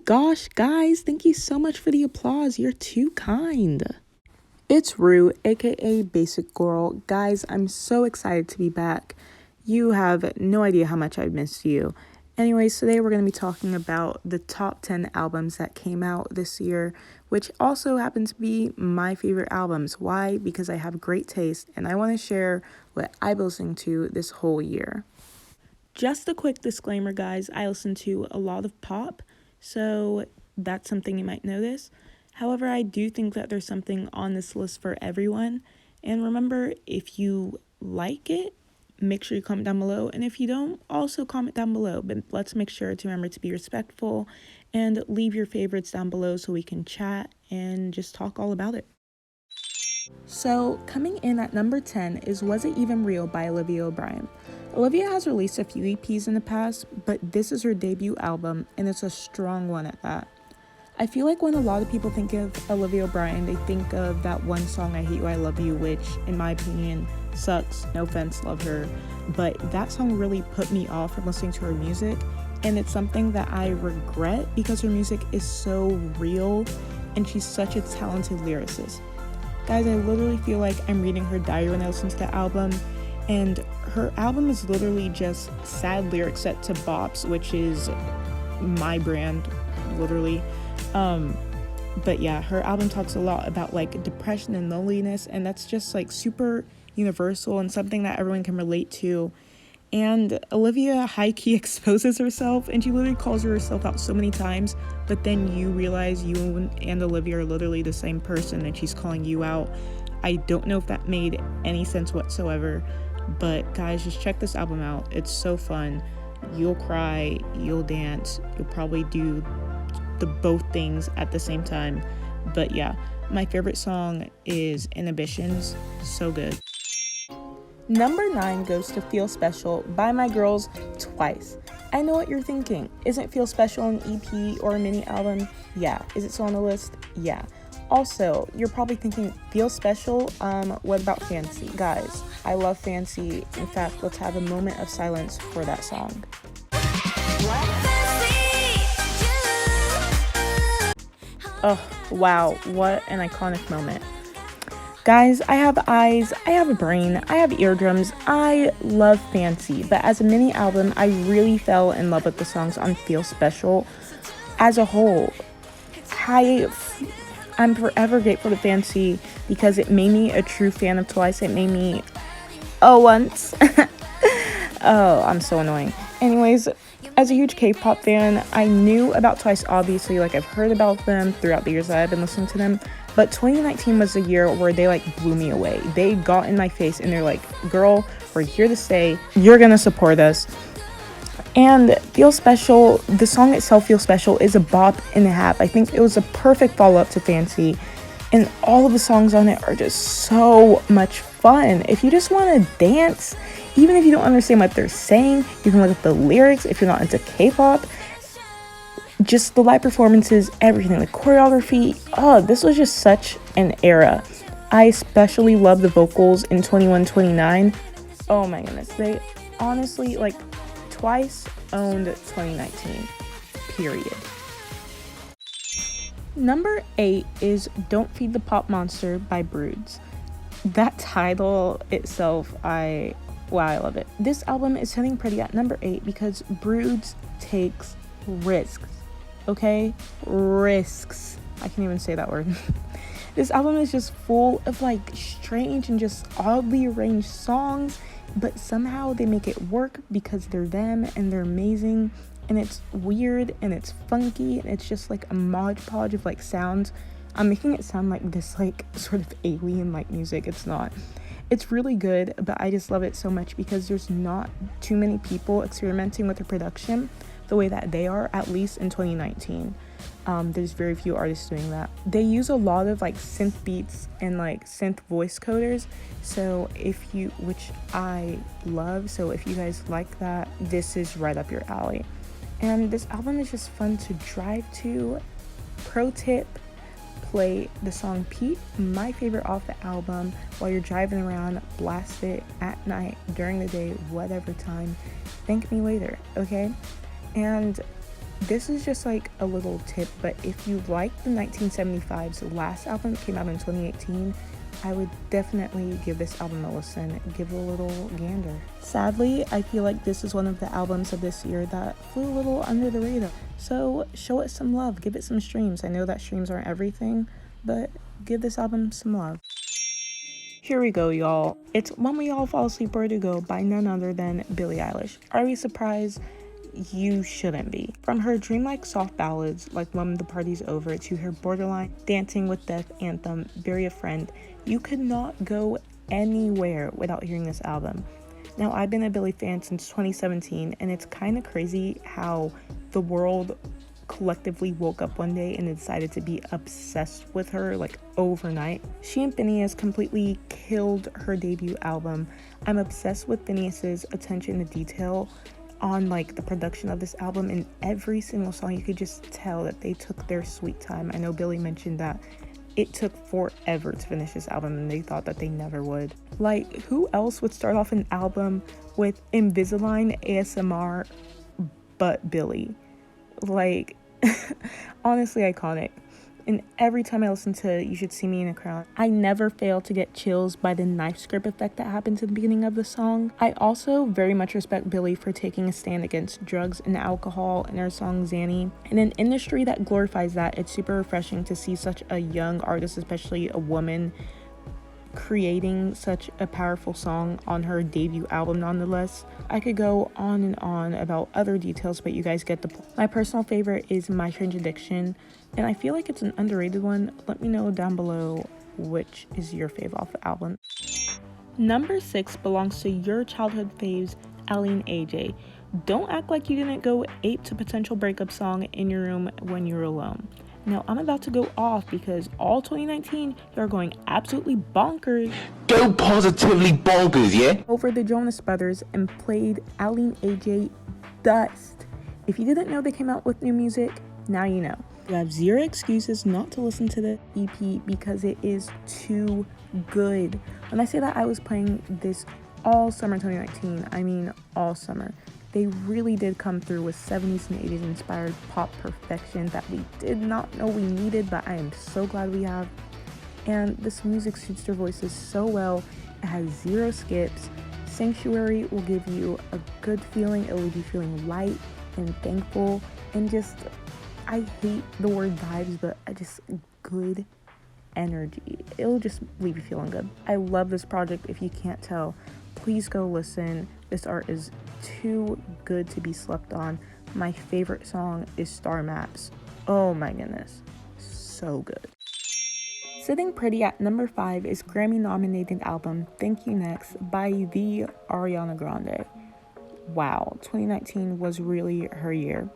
gosh, guys, thank you so much for the applause. You're too kind. It's Rue, aka Basic Girl. Guys, I'm so excited to be back. You have no idea how much I've missed you. Anyways, today we're going to be talking about the top 10 albums that came out this year, which also happen to be my favorite albums. Why? Because I have great taste and I want to share what I've been listening to this whole year. Just a quick disclaimer, guys, I listen to a lot of pop, so that's something you might notice. However, I do think that there's something on this list for everyone. And remember, if you like it, make sure you comment down below. And if you don't, also comment down below. But let's make sure to remember to be respectful and leave your favorites down below so we can chat and just talk all about it. So coming in at number 10 is Was It Even Real by Olivia O'Brien. Olivia has released a few EPs in the past, but this is her debut album, and it's a strong one at that. I feel like when a lot of people think of Olivia O'Brien, they think of that one song, I Hate You, I Love You, which, in my opinion, sucks. No offense, love her. But that song really put me off from listening to her music, and it's something that I regret because her music is so real, and she's such a talented lyricist. Guys, I literally feel like I'm reading her diary when I listen to the album, and her album is literally just sad lyrics set to bops, which is my brand, literally. But yeah, her album talks a lot about like depression and loneliness, and that's just like super universal and something that everyone can relate to. And Olivia high-key exposes herself, and she literally calls herself out so many times, but then you realize you and Olivia are literally the same person and she's calling you out. I don't know if that made any sense whatsoever, but guys, just check this album out. It's so fun. You'll cry, you'll dance, you'll probably do the both things at the same time. But yeah, my favorite song is Inhibitions. So good. Number 9 goes to Feel Special by my girls Twice. I know what you're thinking. Isn't Feel Special an EP or a mini album? Yeah. Is it still on the list? Yeah. Also, you're probably thinking, Feel Special? What about Fancy? Guys, I love Fancy. In fact, let's have a moment of silence for that song. Oh, wow, what an iconic moment. Guys, I have eyes, I have a brain, I have eardrums, I love Fancy, but as a mini album, I really fell in love with the songs on Feel Special as a whole. I'm forever grateful to Fancy because it made me a true fan of Twice. It made me once. Oh, I'm so annoying. Anyways, as a huge K-pop fan, I knew about Twice, obviously. Like, I've heard about them throughout the years that I've been listening to them. But 2019 was the year where they, like, blew me away. They got in my face and they're like, girl, we're here to stay. You're gonna support us. And Feel Special, the song itself, Feel Special, is a bop and a half. I think it was a perfect follow-up to Fancy. And all of the songs on it are just so much fun. If you just want to dance, even if you don't understand what they're saying, you can look at the lyrics. If you're not into K-pop, just the live performances, everything, the choreography. Oh, this was just such an era. I especially love the vocals in 2129. Oh my goodness. They honestly, like, Twice owned 2019, period. Number 8 is Don't Feed the Pop Monster by Boods. That title itself, I love it. This album is sitting pretty at number 8 because Boods takes risks, okay? Risks. I can't even say that word. This album is just full of like strange and just oddly arranged songs, but somehow they make it work because they're them and they're amazing, and it's weird and it's funky and it's just like a mod podge of like sounds. I'm making it sound like this like sort of alien like music. It's not. It's really good, but I just love it so much because there's not too many people experimenting with the production the way that they are, at least in 2019. There's very few artists doing that. They use a lot of like synth beats and like synth voice coders, so which I love, so if you guys like that, this is right up your alley. And this album is just fun to drive to. Pro tip, play the song Pete, my favorite off the album, while you're driving around. Blast it at night, during the day, whatever time. Thank me later, okay? And This is just like a little tip, but if you like the 1975's last album that came out in 2018, I would definitely give this album a listen. Give it a little gander. Sadly, I feel like this is one of the albums of this year that flew a little under the radar. So show it some love. Give it some streams. I know that streams aren't everything, but give this album some love. Here we go, y'all. It's When We All Fall Asleep Where to Go by none other than Billie Eilish. Are we surprised? You shouldn't be. From her dreamlike soft ballads like When the Party's Over to her borderline Dancing with Death anthem, Bury a Friend, you could not go anywhere without hearing this album. Now, I've been a Billie fan since 2017, and it's kind of crazy how the world collectively woke up one day and decided to be obsessed with her like overnight. She and Phineas completely killed her debut album. I'm obsessed with Phineas's attention to detail on like the production of this album, and every single song you could just tell that they took their sweet time. I know Billie mentioned that it took forever to finish this album and they thought that they never would. Like, who else would start off an album with Invisalign ASMR but Billie? Like, honestly iconic. And every time I listen to You Should See Me in a Crown, I never fail to get chills by the knife script effect that happens at the beginning of the song. I also very much respect Billie for taking a stand against drugs and alcohol in her song Zanny. In an industry that glorifies that, it's super refreshing to see such a young artist, especially a woman, creating such a powerful song on her debut album nonetheless. I could go on and on about other details, but you guys get the point. My personal favorite is My Strange Addiction, and I feel like it's an underrated one. Let me know down below which is your fave off the album. Number 6 belongs to your childhood faves, Ally and AJ. Don't act like you didn't go ape to potential breakup song in your room when you're alone. Now, I'm about to go off because all 2019, you're going absolutely bonkers. Go positively bonkers, yeah? Over the Jonas Brothers and played Ally and AJ dust. If you didn't know they came out with new music, now you know. You have zero excuses not to listen to the EP because it is too good. When I say that I was playing this all summer 2019, I mean all summer. They really did come through with 70s and 80s inspired pop perfection that we did not know we needed, but I am so glad we have. And this music suits their voices so well. It has zero skips. Sanctuary will give you a good feeling. It will leave you feeling light and thankful, and just, I hate the word vibes, but just good energy. It'll just leave you feeling good. I love this project. If you can't tell, please go listen. This art is too good to be slept on. My favorite song is Star Maps. Oh my goodness, so good. Sitting pretty at number 5 is Grammy nominated album Thank You Next by the Ariana Grande. Wow, 2019 was really her year.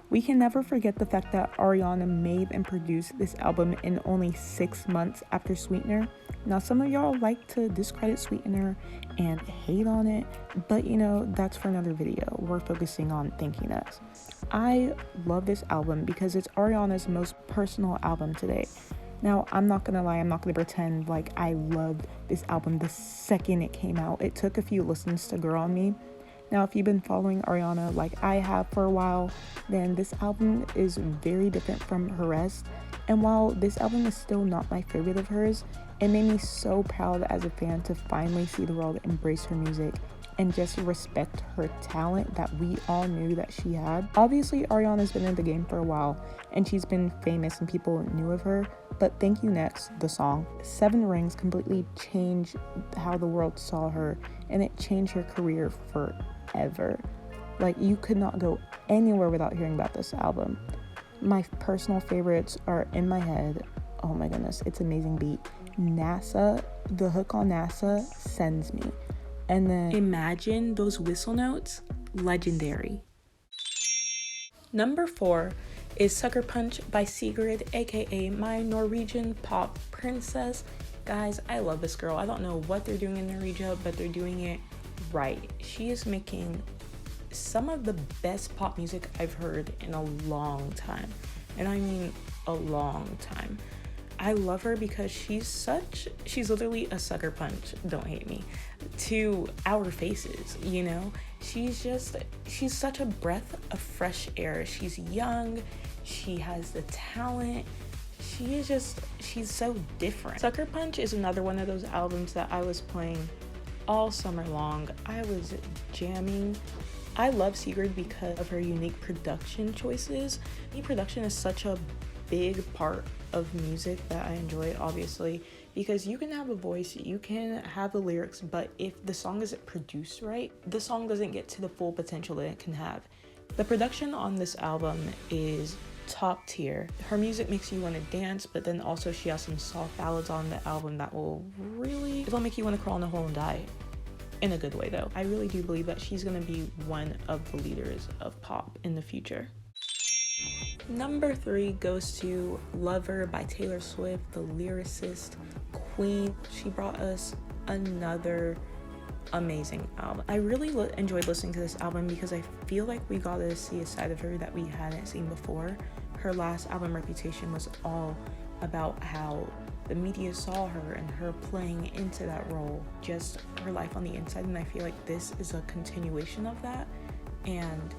We can never forget the fact that Ariana made and produced this album in only 6 months after Sweetener. Now, some of y'all like to discredit Sweetener and hate on it, but you know, that's for another video. We're focusing on Thank You Next. I love this album because it's Ariana's most personal album to date. Now, I'm not gonna lie, I'm not gonna pretend like I loved this album the second it came out. It took a few listens to grow on me. Now, if you've been following Ariana like I have for a while, then this album is very different from her rest. And while this album is still not my favorite of hers, it made me so proud as a fan to finally see the world embrace her music and just respect her talent that we all knew that she had. Obviously, Ariana's been in the game for a while and she's been famous and people knew of her, but Thank You Next, the song, 7 Rings, completely changed how the world saw her, and it changed her career forever. Like, you could not go anywhere without hearing about this album. My personal favorites are In My Head. Oh my goodness, it's an amazing beat. NASA, the hook on NASA sends me. And then Imagine, those whistle notes, legendary. Number 4 is Sucker Punch by Sigrid, aka my Norwegian pop princess. Guys, I love this girl. I don't know what they're doing in Norwegia, but they're doing it right. She is making some of the best pop music I've heard in a long time. And I mean a long time. I love her because she's literally a sucker punch, don't hate me, to our faces, you know? She's such a breath of fresh air. She's young, she has the talent, she's so different. Sucker Punch is another one of those albums that I was playing all summer long. I was jamming. I love Sigrid because of her unique production choices. Production is such a big part of music that I enjoy, obviously, because you can have a voice, you can have the lyrics, but if the song isn't produced right, the song doesn't get to the full potential that it can have. The production on this album is top tier. Her music makes you want to dance, but then also she has some soft ballads on the album that it'll make you want to crawl in a hole and die. In a good way though. I really do believe that she's gonna be one of the leaders of pop in the future. Number 3 goes to Lover by Taylor Swift, the lyricist queen. She brought us another amazing album. I really enjoyed listening to this album because I feel like we got to see a side of her that we hadn't seen before. Her last album, Reputation, was all about how the media saw her and her playing into that role, just her life on the inside, and I feel like this is a continuation of that, and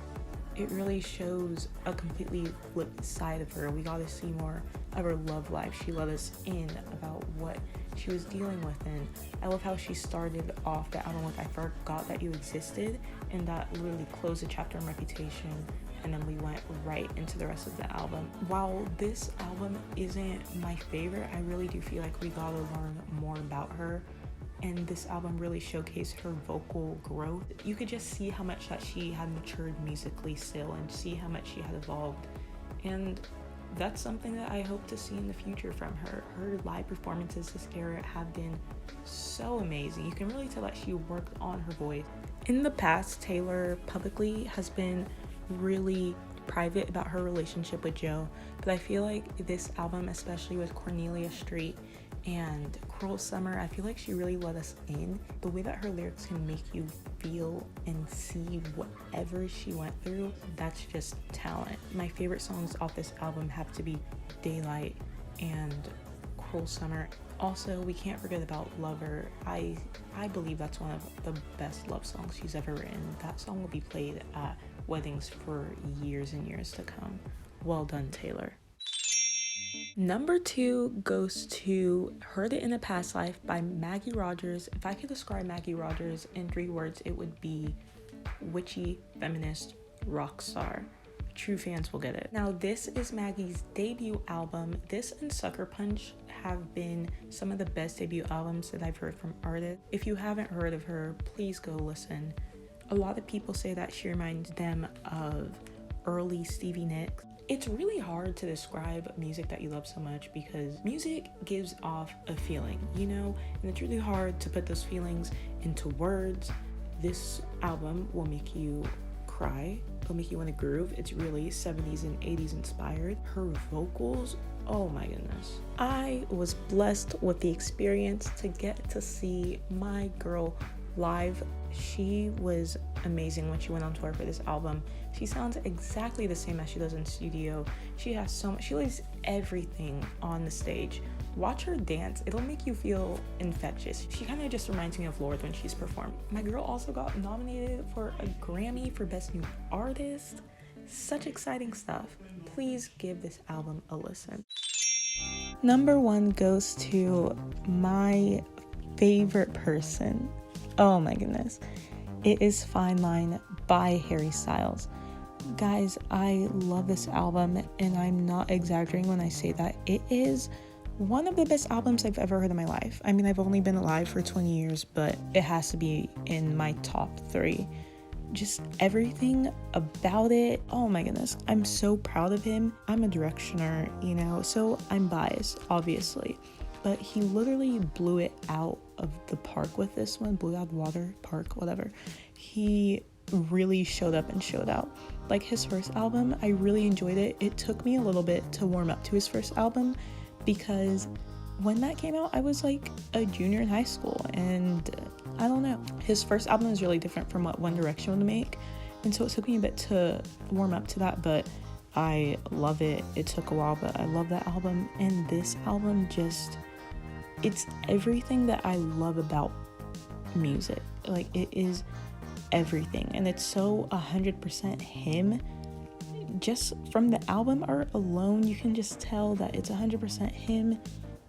it really shows a completely flipped side of her. We got to see more of her love life. She let us in about what she was dealing with, and I love how she started off the album with I Forgot That You Existed, and that really closed a chapter in Reputation, and then we went right into the rest of the album. While this album isn't my favorite, I really do feel like we gotta learn more about her, and this album really showcased her vocal growth. You could just see how much that she had matured musically still, and see how much she had evolved, and that's something that I hope to see in the future from her. Her live performances this era have been so amazing. You can really tell that she worked on her voice. In the past, Taylor publicly has been really private about her relationship with Joe, but I feel like this album, especially with Cornelia Street and Cruel Summer, I feel like she really let us in. The way that her lyrics can make you feel and see whatever she went through, that's just talent. My favorite songs off this album have to be Daylight and Cruel Summer. Also, we can't forget about Lover. I believe that's one of the best love songs she's ever written. That song will be played at weddings for years and years to come. Well done, Taylor. Number 2 goes to Heard It in a Past Life by Maggie Rogers. If I could describe Maggie Rogers in 3 words, it would be witchy, feminist, rock star. True fans will get it. Now, this is Maggie's debut album. This and Sucker Punch have been some of the best debut albums that I've heard from artists. If you haven't heard of her, please go listen. A lot of people say that she reminds them of early Stevie Nicks. It's really hard to describe music that you love so much because music gives off a feeling, you know, and it's really hard to put those feelings into words. This album will make you cry, it'll make you want to groove. It's really 70s and 80s inspired. Her vocals, oh my goodness. I was blessed with the experience to get to see my girl live. She was amazing when she went on tour for this album. She sounds exactly the same as she does in studio. She has so much, she lays everything on the stage. Watch her dance, it'll make you feel infectious. She kind of just reminds me of Lorde when she's performed. My girl also got nominated for a Grammy for Best New Artist. Such exciting stuff. Please give this album a listen. Number 1 goes to my favorite person. Oh my goodness. It is Fine Line by Harry Styles. Guys, I love this album, and I'm not exaggerating when I say that it is one of the best albums I've ever heard in my life. I mean, I've only been alive for 20 years, but it has to be in my top 3. Just everything about it. Oh my goodness. I'm so proud of him. I'm a directioner, you know, so I'm biased, obviously. But he literally blew it out of the park with this one. Blew out water, park, whatever. He really showed up and showed out. Like his first album, I really enjoyed it. It took me a little bit to warm up to his first album because when that came out, I was like a junior in high school, and I don't know. His first album is really different from what One Direction would make, and so it took me a bit to warm up to that, but I love it. It took a while, but I love that album. And this album just, it's everything that I love about music. Like, it is everything. And it's so 100% him. Just from the album art alone, you can just tell that it's 100% him.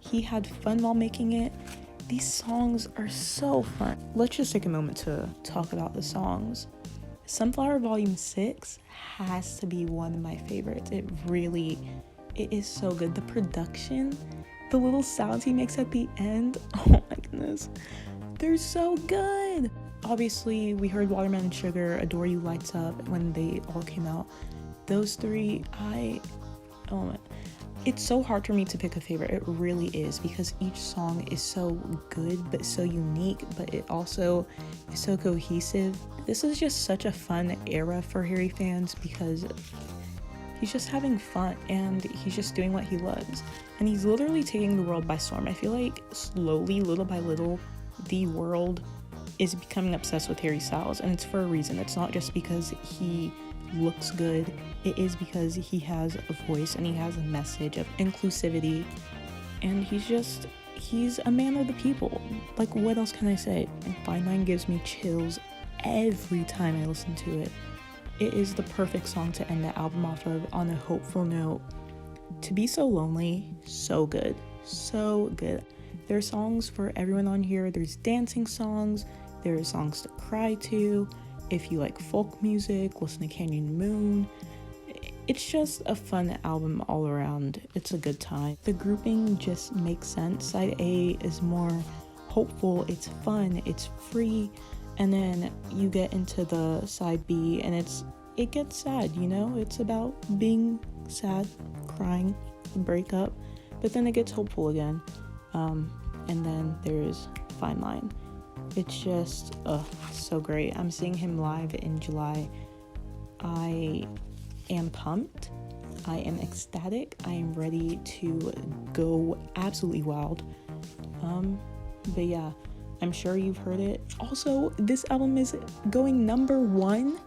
He had fun while making it. These songs are so fun. Let's just take a moment to talk about the songs. Sunflower Volume 6 has to be one of my favorites. It is so good. The production, the little sounds he makes at the end, oh my goodness, they're so good. Obviously, we heard Watermelon Sugar, Adore You, Lights Up when they all came out. Those three, it's so hard for me to pick a favorite. It really is, because each song is so good but so unique, but it also is so cohesive. This is just such a fun era for Harry fans because he's just having fun and he's just doing what he loves. And he's literally taking the world by storm. I feel like slowly, little by little, the world is becoming obsessed with Harry Styles, and it's for a reason. It's not just because he looks good. It is because he has a voice and he has a message of inclusivity, and he's a man of the people. Like, what else can I say? And Fine Line gives me chills every time I listen to it. It is the perfect song to end the album off of on a hopeful note. To Be So Lonely, so good, so good. There are songs for everyone on here. There's dancing songs, there are songs to cry to. If you like folk music, listen to Canyon Moon. It's just a fun album all around. It's a good time. The grouping just makes sense. Side A is more hopeful, it's fun, it's free, and then you get into the side B and it gets sad, you know? It's about being sad, crying, break up, but then it gets hopeful again. And then there's Fine Line. It's just so great. I'm seeing him live in July. I am pumped. I am ecstatic. I am ready to go absolutely wild. But yeah, I'm sure you've heard it. Also, this album is going #1.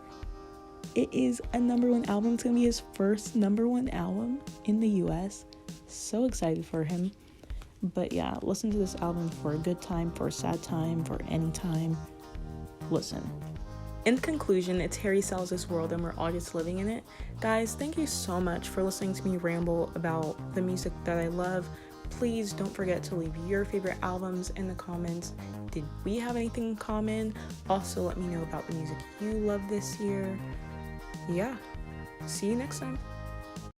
It is a #1 album. It's gonna be his first #1 album in the US. So excited for him. But yeah, listen to this album for a good time, for a sad time, for any time. Listen. In conclusion, it's Harry Styles' world and we're all just living in it. Guys, thank you so much for listening to me ramble about the music that I love. Please don't forget to leave your favorite albums in the comments. Did we have anything in common? Also, let me know about the music you love this year. Yeah, see you next time.